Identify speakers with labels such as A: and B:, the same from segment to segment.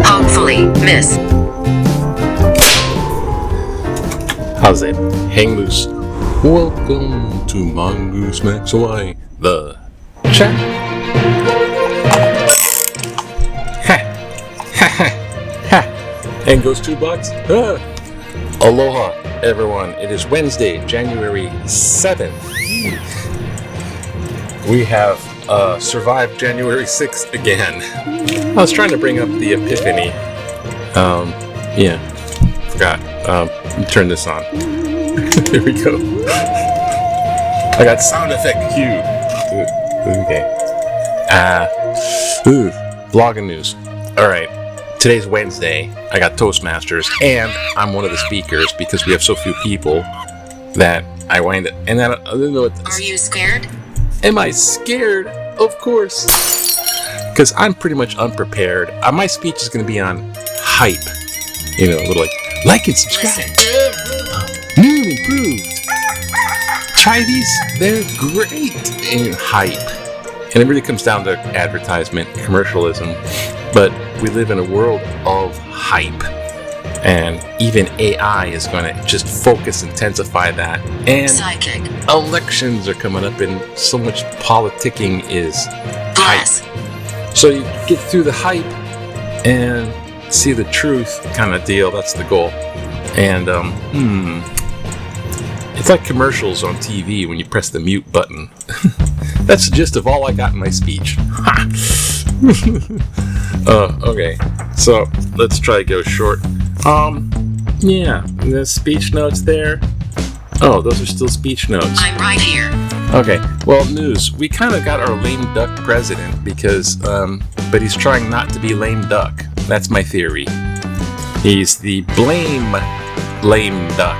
A: Hopefully, miss.
B: How's it? Hang loose. Welcome to Mongoose Max Hawaii, the chat. And goes $2. Aloha, everyone. It is Wednesday, January 7th. We have survived January 6th again. I was trying to bring up the epiphany. Forgot. Let me turn this on. Here we go. I got sound effect cue. Okay. Vlogging news. All right. Today's Wednesday. I got Toastmasters, and I'm one of the speakers because we have so few people that I wind up. And then I don't know what.
A: Are you scared?
B: Am I scared? Of course. Because I'm pretty much unprepared. My speech is going to be on hype. You know, a little like and subscribe. New and improved. Try these. They're great. And hype. And it really comes down to advertisement, commercialism. But we live in a world of hype. And even AI is going to just intensify that. And
A: psychic.
B: Elections are coming up, and so much politicking is
A: Bless.
B: hype. So you get through the hype and see the truth kind of deal. That's the goal. And it's like commercials on TV when you press the mute button. That's the gist of all I got in my speech. Okay, so let's try to go short. The speech notes there. Oh, those are still speech notes.
A: I'm right here.
B: Okay, well, news. We kind of got our lame duck president because, but he's trying not to be lame duck. That's my theory. He's the blame lame duck.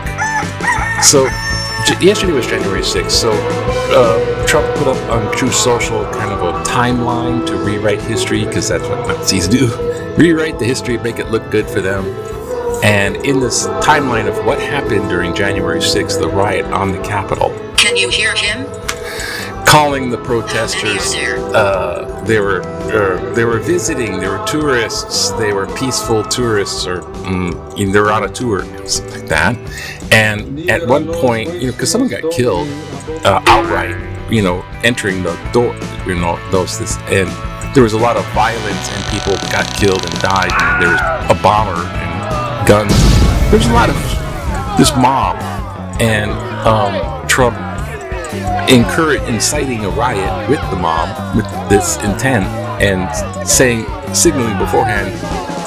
B: So, yesterday was January 6th, so Trump put up on Truth Social kind of a timeline to rewrite history, because that's what Nazis do. Rewrite the history, make it look good for them. And in this timeline of what happened during January 6th, the riot on the Capitol.
A: Can you hear him?
B: Calling the protesters, they were visiting, they were tourists, they were peaceful tourists, or they were on a tour, something like that. And at one point, because someone got killed outright, entering the door, and there was a lot of violence, and people got killed and died, and there was a bomber and guns. There was a lot of this mob, and Trump inciting a riot with the mob with this intent, and signaling beforehand,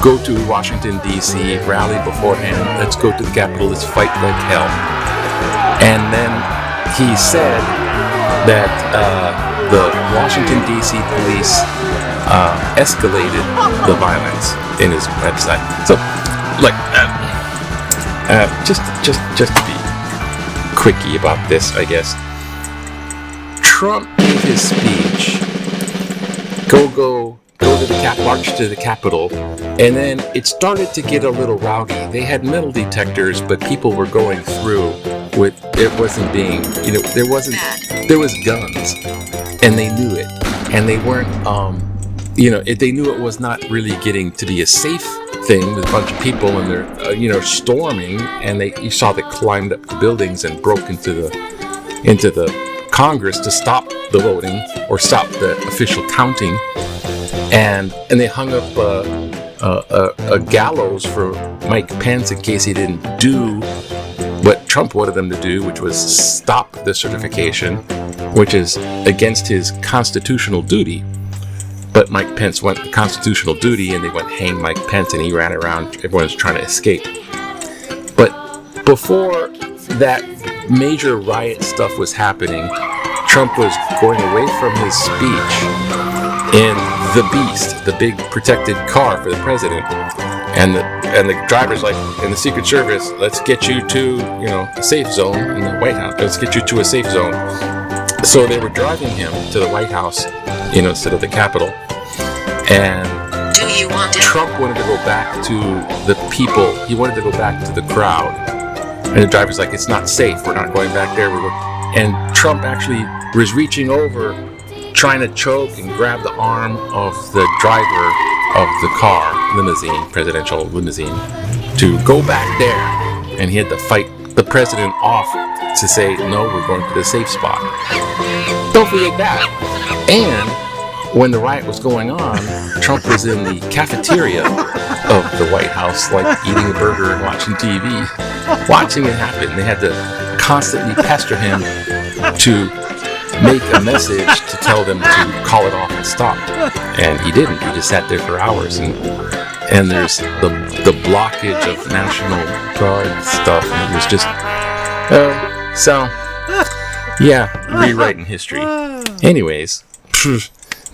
B: go to Washington D.C., rally beforehand, let's go to the Capitol, let's fight like hell. And then he said that the Washington D.C. police escalated the violence in his website. So, just to be quickie about this, I guess. Trump gave his speech, go to the march to the Capitol, and then it started to get a little rowdy. They had metal detectors, but people were going through with it wasn't being, there was guns, and they knew it, and they weren't, they knew it was not really getting to be a safe thing with a bunch of people, and they're, storming, and you saw they climbed up the buildings and broke into the Congress to stop the voting or stop the official counting, and they hung up a gallows for Mike Pence in case he didn't do what Trump wanted them to do, which was stop the certification, which is against his constitutional duty. But Mike Pence went to constitutional duty, and they went hang Mike Pence, and he ran around. Everyone's trying to escape. But before that major riot stuff was happening, Trump was going away from his speech in the Beast, the big protected car for the president, and the driver's like, in the Secret Service, let's get you to a safe zone in the White House. Let's get you to a safe zone. So they were driving him to the White House, instead of the Capitol. And Trump wanted to go back to the people. He wanted to go back to the crowd And the driver's like, it's not safe. We're not going back there. And Trump actually was reaching over, trying to choke and grab the arm of the driver of the car, presidential limousine, to go back there. And he had to fight the president off to say, no, we're going to the safe spot. Don't forget that. And when the riot was going on, Trump was in the cafeteria of the White House, like eating a burger and watching TV, watching it happen. They had to constantly pester him to make a message to tell them to call it off and stop. And he didn't. He just sat there for hours. And there's the blockage of National Guard stuff. And it was just... rewriting history. Anyways...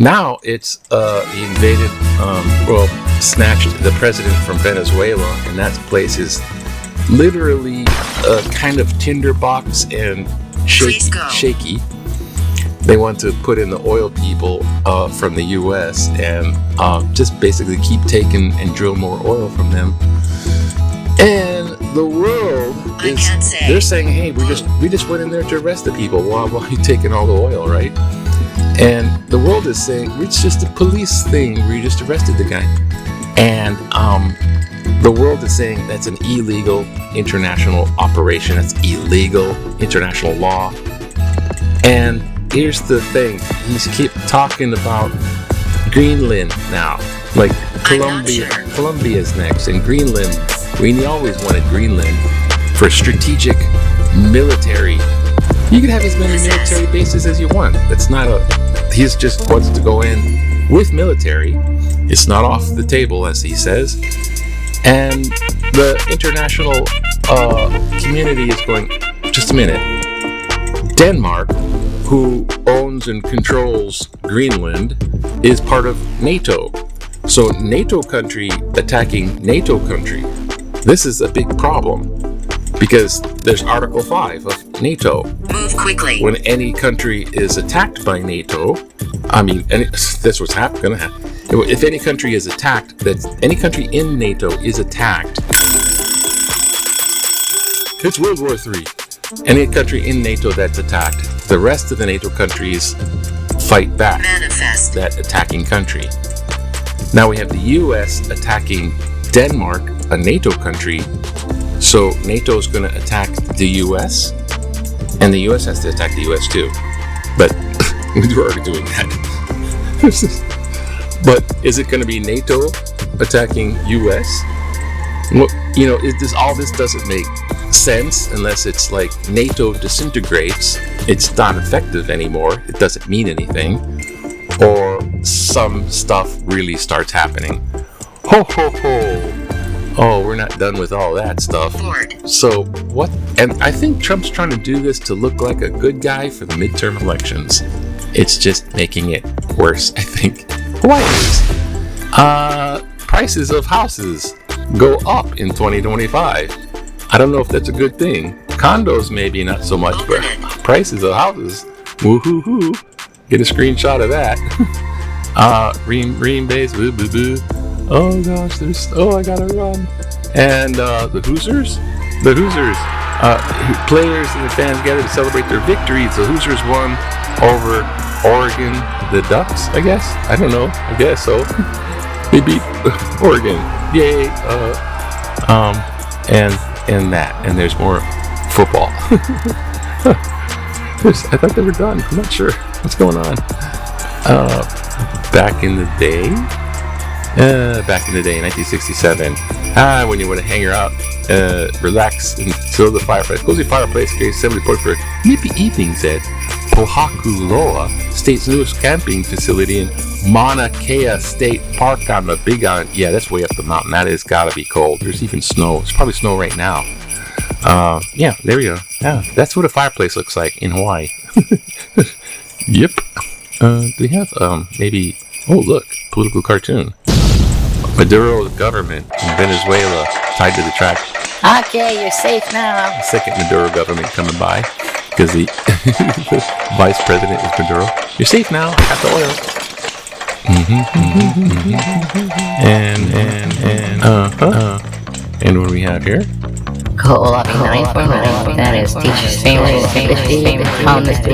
B: Now it's he invaded, snatched the president from Venezuela, and that place is literally a kind of tinderbox and shaky. They want to put in the oil people from the U.S. and just basically keep taking and drill more oil from them. And the world they're saying, hey, we just went in there to arrest the people while you're taking all the oil, right? And the world is saying, it's just a police thing where you just arrested the guy. And the world is saying that's an illegal international operation. That's illegal international law. And here's the thing. He's keep talking about Greenland now. Like Colombia's next. And Greenland, he always wanted Greenland for strategic military. You can have as many military bases as you want. That's not he just wants to go in with military. It's not off the table, as he says. And the international community is going, just a minute. Denmark, who owns and controls Greenland, is part of NATO. So NATO country attacking NATO country. This is a big problem. Because there's Article 5 of NATO.
A: Move quickly.
B: When any country is attacked by NATO, that's what's going to happen. If any country is attacked, any country in NATO is attacked, it's World War III. Any country in NATO that's attacked, the rest of the NATO countries fight back.
A: Manifest.
B: That attacking country. Now we have the U.S. attacking Denmark, a NATO country. So NATO is going to attack the U.S. and the U.S. has to attack the U.S. too. But we're already doing that. But is it going to be NATO attacking U.S.? Well, all this doesn't make sense unless it's like NATO disintegrates. It's not effective anymore. It doesn't mean anything. Or some stuff really starts happening. Ho, ho, ho. Oh, we're not done with all that stuff. So what? And I think Trump's trying to do this to look like a good guy for the midterm elections. It's just making it worse, I think. Why is? Prices of houses go up in 2025. I don't know if that's a good thing. Condos maybe not so much, but prices of houses, woo-hoo-hoo. Get a screenshot of that. Ream base, boo boo boo. Oh gosh, I gotta run. And the Hoosiers, players and the fans gathered to celebrate their victories. The Hoosiers won over Oregon, the Ducks, I guess. I don't know. I guess so. They beat Oregon. Yay. And there's more football. I thought they were done. I'm not sure what's going on. Back in the day, 1967. When you want to hang out, relax, and fill the fireplace. Cozy fireplace creates assembly point for nippy evenings at Pohakuloa, state's newest camping facility in Mauna Kea State Park on the Big Island. Yeah, that's way up the mountain. That has got to be cold. There's even snow. It's probably snow right now. Yeah, there we go. Yeah, that's what a fireplace looks like in Hawaii. Yep. Do we have maybe? Oh, look, political cartoon. Maduro government in Venezuela tied to the track.
C: Okay, you're safe now.
B: The second Maduro government coming by because the vice president is Maduro. You're safe now. I got the oil. And what do we have here?
C: Co-opting 949, that is teachers' families, 50, calmness to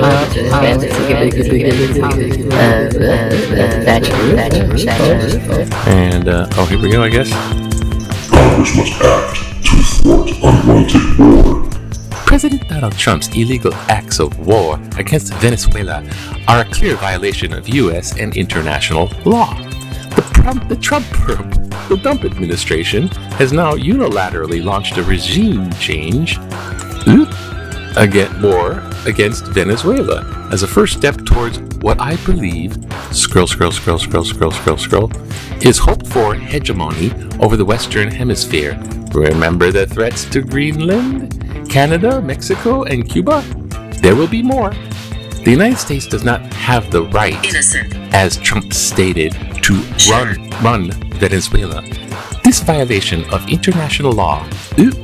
B: and, oh, here we go, I guess.
D: Congress must act to thwart unwanted war.
B: President Donald Trump's illegal acts of war against Venezuela are a clear violation of U.S. and international law. The Trump administration has now unilaterally launched a regime change against Venezuela as a first step towards what I believe, is hoped for hegemony over the Western Hemisphere. Remember the threats to Greenland, Canada, Mexico, and Cuba? There will be more. The United States does not have the right, as Trump stated, to run Venezuela. This violation of international law is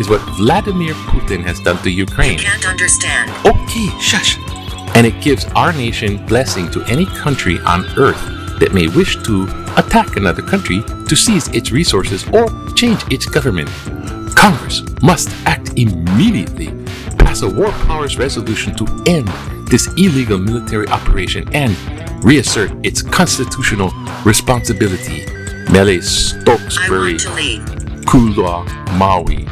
B: what Vladimir Putin has done to Ukraine.
A: I can't understand.
B: Okay, shush. And it gives our nation blessing to any country on earth that may wish to attack another country to seize its resources or change its government. Congress must act immediately, pass a war powers resolution to end this illegal military operation and reassert its constitutional responsibility. Mele Stokesbury, Kula, Maui.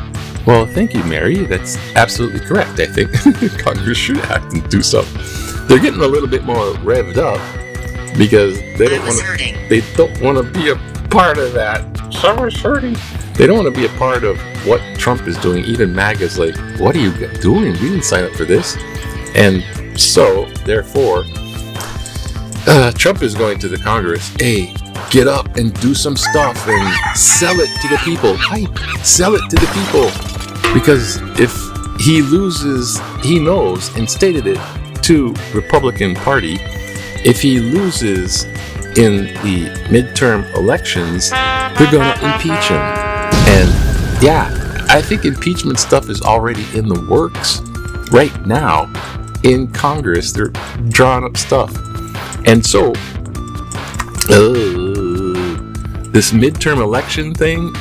B: Well, thank you, Mary. That's absolutely correct, I think. Congress should act and do something. They're getting a little bit more revved up because they don't want to be a part of that. Someone's hurting. They don't want to be a part of what Trump is doing. Even MAGA's like, what are you doing? We didn't sign up for this. And so, therefore, Trump is going to the Congress, hey, get up and do some stuff and sell it to the people. Hype, sell it to the people. Because if he loses, he knows, and stated it to Republican Party, if he loses in the midterm elections, they're going to impeach him. And yeah, I think impeachment stuff is already in the works right now in Congress. They're drawing up stuff. And so, this midterm election thing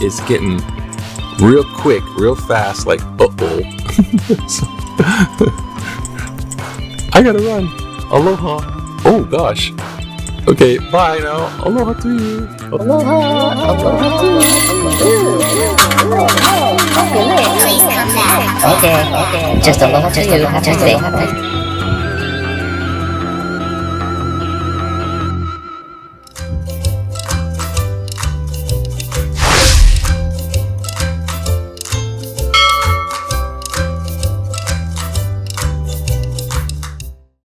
B: is getting real quick, real fast, like, I gotta run. Aloha. Oh, gosh. Okay, bye now. Aloha to you.
C: Aloha to you. Okay, just aloha to you. Have a good day.